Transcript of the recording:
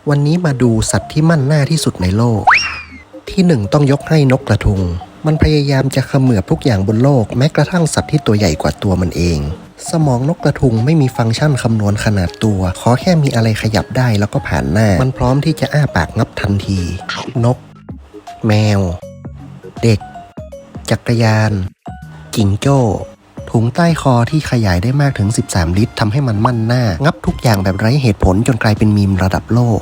วันนี้มาดูสัตว์ที่มั่นหน้าที่สุดในโลกที่หนึ่งต้องยกให้นกกระทุงมันพยายามจะเขมือบทุกอย่างบนโลกแม้กระทั่งสัตว์ที่ตัวใหญ่กว่าตัวมันเองสมองนกกระทุงไม่มีฟังก์ชันคำนวณขนาดตัวขอแค่มีอะไรขยับได้แล้วก็ผ่านหน้ามันพร้อมที่จะอ้าปากงับทันทีนกแมวเด็กจักรยานจิงโจ้ถุงใต้คอที่ขยายได้มากถึง13 ลิตรทำให้มันมั่นหน้างับทุกอย่างแบบไร้เหตุผลจนกลายเป็นมีมระดับโลก